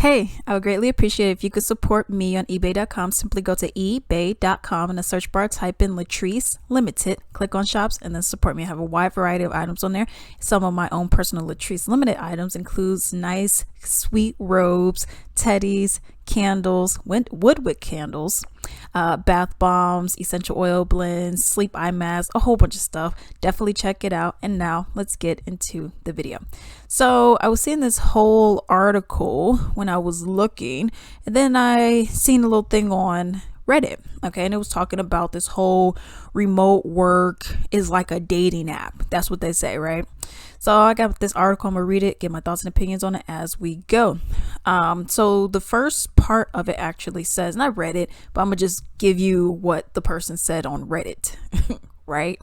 Hey, I would greatly appreciate it if you could support me on ebay.com. Simply go to ebay.com in the search bar, type in Latrice Limited, click on shops, and then support me. I have a wide variety of items on there. Some of my own personal Latrice Limited items includes nice, sweet robes, teddies, candles, woodwick candles, bath bombs, essential oil blends, sleep eye masks, a whole bunch of stuff. Definitely check it out. And now let's get into the video. So I was seeing this whole article when I was looking, and then I seen a little thing on Reddit. Okay, and it was talking about this whole remote work is like a dating app. That's what they say, right? So I got this article. I'm gonna read it, get my thoughts and opinions on it as we go. So the first part of it actually says, and I read it, but I'm gonna just give you what the person said on Reddit. Right?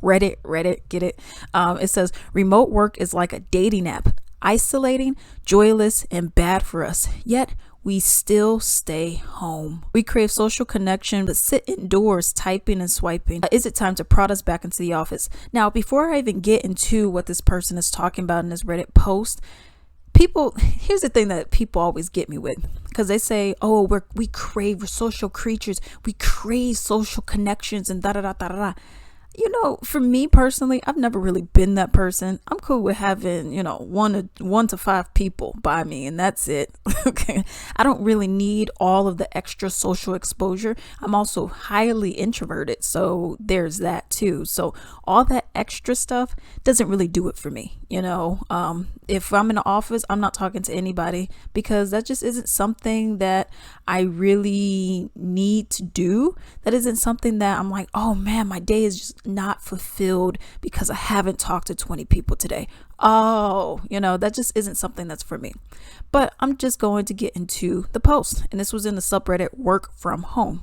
Reddit, get it? It says remote work is like a dating app, isolating, joyless, and bad for us. Yet we still stay home. We crave social connection, but sit indoors typing and swiping. Is it time to prod us back into the office? Now, before I even get into what this person is talking about in this Reddit post, here's the thing that people always get me with, because they say, oh, we crave, we're social creatures, we crave social connections and da da da da da. You know, for me personally, I've never really been that person. I'm cool with having, one to five people by me, and that's it. Okay. I don't really need all of the extra social exposure. I'm also highly introverted, so there's that too. So all that extra stuff doesn't really do it for me. If I'm in the office, I'm not talking to anybody, because that just isn't something that I really need to do. That isn't something that I'm like, oh man, my day is just not fulfilled because I haven't talked to 20 people today. That just isn't something that's for me. But I'm just going to get into the post, and this was in the subreddit work from home.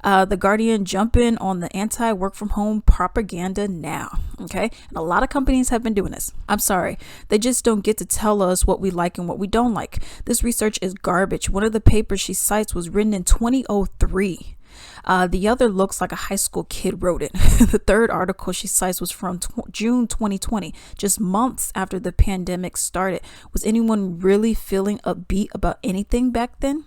The Guardian jumping on the anti-work from home propaganda now. Okay. And a lot of companies have been doing this. I'm sorry. They just don't get to tell us what we like and what we don't like. This research is garbage. One of the papers she cites was written in 2003. The other looks like a high school kid wrote it. The third article she cites was from June 2020, just months after the pandemic started. Was anyone really feeling upbeat about anything back then?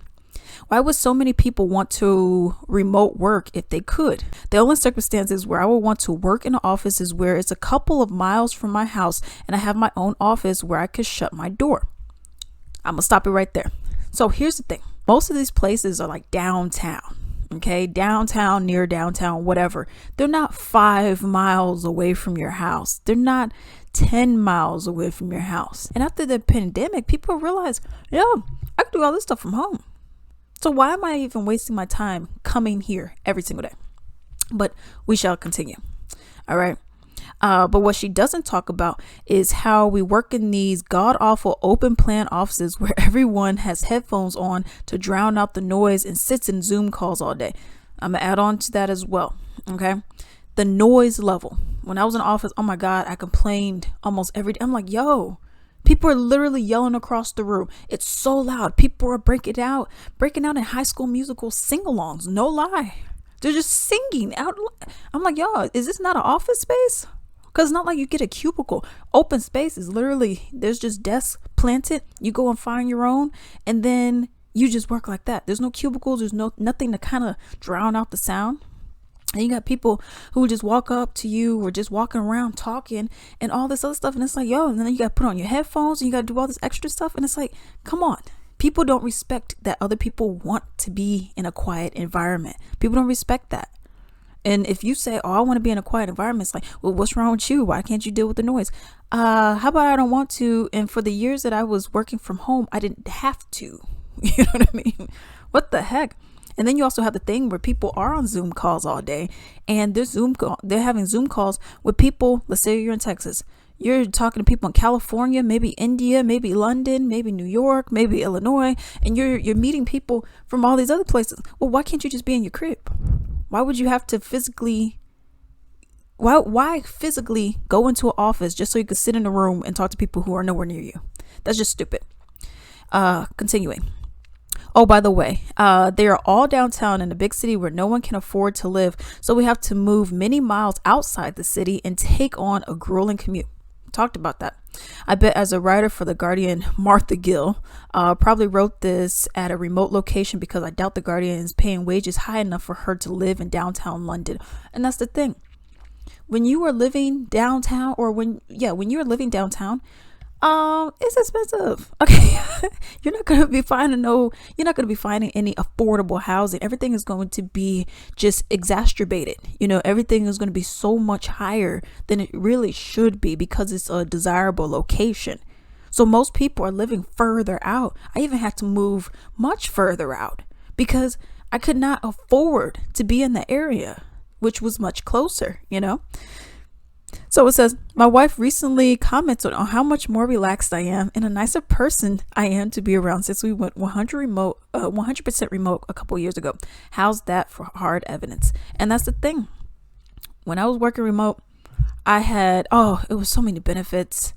Why would so many people want to remote work if they could? The only circumstances where I would want to work in an office is where it's a couple of miles from my house and I have my own office where I could shut my door. I'm gonna stop it right there. So here's the thing. Most of these places are like downtown. Okay, downtown, near downtown, whatever. They're not 5 miles away from your house. They're not 10 miles away from your house. And after the pandemic, people realize, I can do all this stuff from home. So why am I even wasting my time coming here every single day? But we shall continue. All right. But what she doesn't talk about is how we work in these god-awful open plan offices where everyone has headphones on to drown out the noise and sits in Zoom calls all day. I'm going to add on to that as well. Okay. The noise level. When I was in the office, oh my God, I complained almost every day. I'm like, people are literally yelling across the room. It's so loud. People are breaking out in High School Musical sing-alongs. No lie. They're just singing out. I'm like, is this not an office space? Because it's not like you get a cubicle. Open space is literally, there's just desks planted. You go and find your own, and then you just work like that. There's no cubicles. There's nothing to kind of drown out the sound. And you got people who just walk up to you or just walking around talking and all this other stuff. And it's like, and then you got to put on your headphones and you got to do all this extra stuff. And it's like, come on. People don't respect that other people want to be in a quiet environment. People don't respect that. And if you say, I want to be in a quiet environment, it's like, well, what's wrong with you? Why can't you deal with the noise? How about I don't want to? And for the years that I was working from home, I didn't have to. You know what I mean? What the heck? And then you also have the thing where people are on Zoom calls all day, and they're having Zoom calls with people. Let's say you're in Texas. You're talking to people in California, maybe India, maybe London, maybe New York, maybe Illinois, and you're meeting people from all these other places. Well, why can't you just be in your crib? Why would you have to why physically go into an office just so you could sit in a room and talk to people who are nowhere near you? That's just stupid. Continuing. Oh, by the way, they are all downtown in a big city where no one can afford to live. So we have to move many miles outside the city and take on a grueling commute. Talked about that. I bet as a writer for The Guardian, Martha Gill probably wrote this at a remote location because I doubt The Guardian is paying wages high enough for her to live in downtown London. And that's the thing. When you are living downtown, or when you're living downtown, it's expensive. Okay. You're not going to be finding any affordable housing. Everything is going to be just exacerbated. Everything is going to be so much higher than it really should be because it's a desirable location. So most people are living further out. I even had to move much further out because I could not afford to be in the area, which was much closer. So it says, my wife recently commented on how much more relaxed I am and a nicer person I am to be around since we went 100% remote a couple years ago. How's that for hard evidence? And that's the thing. When I was working remote, I had, it was so many benefits.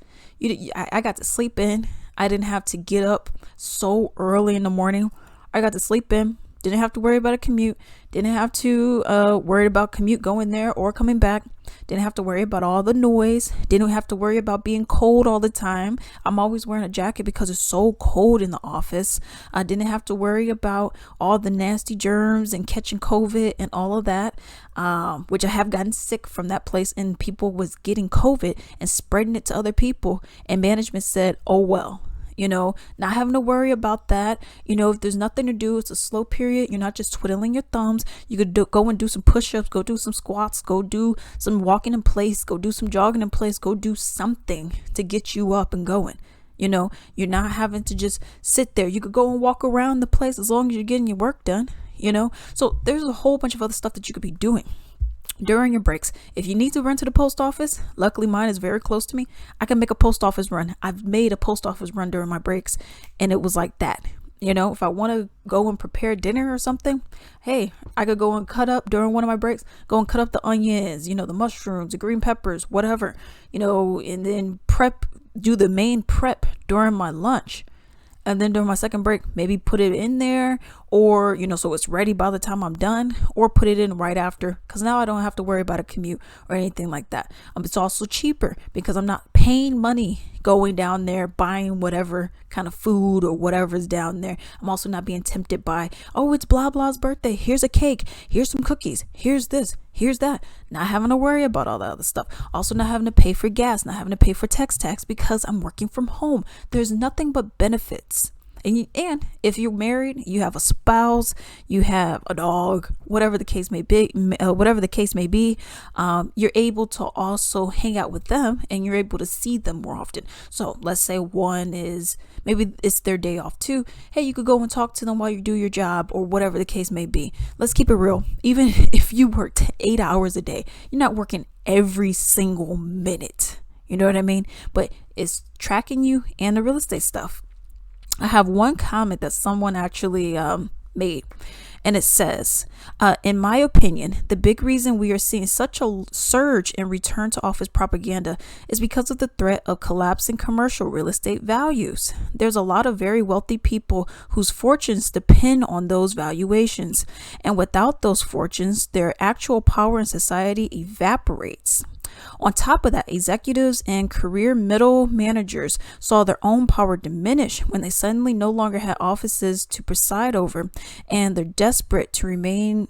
I got to sleep in. I didn't have to get up so early in the morning. I got to sleep in. Didn't have to worry about a commute. Didn't have to worry about commute going there or coming back. Didn't have to worry about all the noise. Didn't have to worry about being cold all the time. I'm always wearing a jacket because it's so cold in the office. I didn't have to worry about all the nasty germs and catching COVID and all of that, which I have gotten sick from that place, and people was getting COVID and spreading it to other people. And management said, oh, well. Not having to worry about that. If there's nothing to do, it's a slow period. You're not just twiddling your thumbs. You could go and do some push-ups, go do some squats, go do some walking in place, go do some jogging in place, go do something to get you up and going. You're not having to just sit there. You could go and walk around the place as long as you're getting your work done, So there's a whole bunch of other stuff that you could be doing during your breaks. If you need to run to the post office, luckily mine is very close to me. I can make a post office run. I've made a post office run during my breaks, and it was like that. If I want to go and prepare dinner or something, hey, I could go and cut up during one of my breaks, go and cut up the onions, the mushrooms, the green peppers, whatever, and then do the main prep during my lunch. And then during my second break, maybe put it in there, or, so it's ready by the time I'm done, or put it in right after, because now I don't have to worry about a commute or anything like that. It's also cheaper because I'm not paying money going down there, buying whatever kind of food or whatever's down there. I'm also not being tempted by, it's blah blah's birthday. Here's a cake. Here's some cookies. Here's this. Here's that. Not having to worry about all that other stuff. Also not having to pay for gas, not having to pay for tax because I'm working from home. There's nothing but benefits. And if you're married, you have a spouse, you have a dog, whatever the case may be, you're able to also hang out with them, and you're able to see them more often. So let's say one is, maybe it's their day off too. Hey, you could go and talk to them while you do your job, or whatever the case may be. Let's keep it real. Even if you worked 8 hours a day, you're not working every single minute. You know what I mean? But it's tracking you and the real estate stuff. I have one comment that someone actually made, and it says, in my opinion, the big reason we are seeing such a surge in return to office propaganda is because of the threat of collapsing commercial real estate values. There's a lot of very wealthy people whose fortunes depend on those valuations, and without those fortunes, their actual power in society evaporates. On top of that, executives and career middle managers saw their own power diminish when they suddenly no longer had offices to preside over, and they're desperate to remind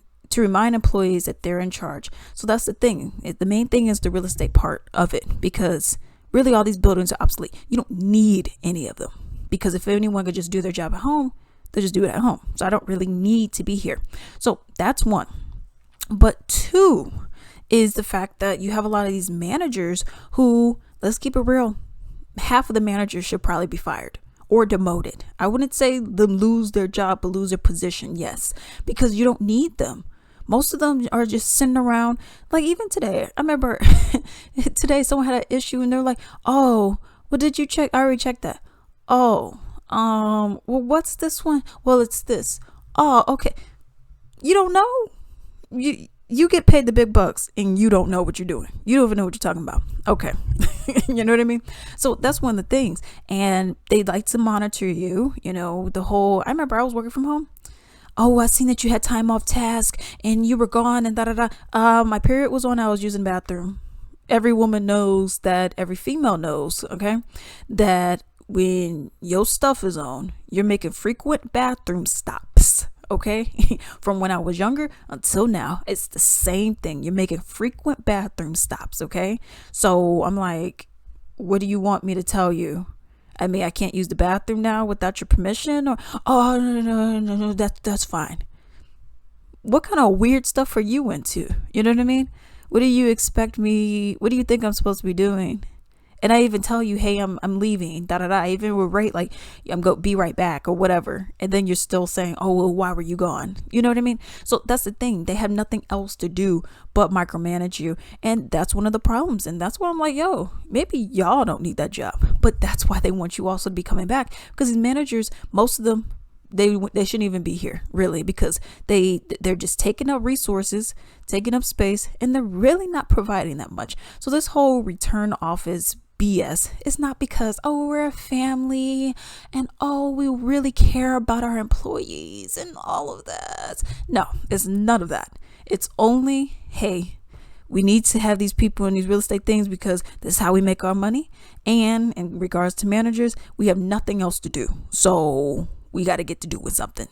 employees that they're in charge. So that's the thing. The main thing is the real estate part of it, because really all these buildings are obsolete. You don't need any of them, because if anyone could just do their job at home, they'll just do it at home. So I don't really need to be here. So that's one. But two is the fact that you have a lot of these managers who, let's keep it real, half of the managers should probably be fired or demoted. I wouldn't say them lose their job, but lose their position. Yes, because you don't need them. Most of them are just sitting around. Like even today, I remember today someone had an issue and they're like, oh, well, did you check? I already checked that. Oh, well, what's this one? Well, it's this. Oh, okay. You don't know. You get paid the big bucks and you don't know what you're doing. You don't even know what you're talking about. Okay. You know what I mean? So that's one of the things. And they like to monitor you, I remember I was working from home. Oh, I seen that you had time off task and you were gone and my period was on. I was using the bathroom. Every woman knows that, every female knows, okay, that when your stuff is on, you're making frequent bathroom stops. Okay, from when I was younger until now, it's the same thing. You're making frequent bathroom stops. Okay, so I'm like, what do you want me to tell you? I mean, I can't use the bathroom now without your permission, or oh no, that's fine. What kind of weird stuff are you into? You know what I mean? What do you expect me? What do you think I'm supposed to be doing? And I even tell you, hey, I'm leaving, da da da. Even we're right, like I'm go be right back or whatever. And then you're still saying, oh well, why were you gone? You know what I mean? So that's the thing. They have nothing else to do but micromanage you, and that's one of the problems. And that's why I'm like, yo, maybe y'all don't need that job, but that's why they want you also to be coming back, because these managers, most of them, they shouldn't even be here really, because they're just taking up resources, taking up space, and they're really not providing that much. So this whole return office BS is not because, oh, we're a family and oh, we really care about our employees and all of that. No, it's none of that. It's only, hey, we need to have these people in these real estate things because this is how we make our money. And in regards to managers, we have nothing else to do, so we got to get to do with something.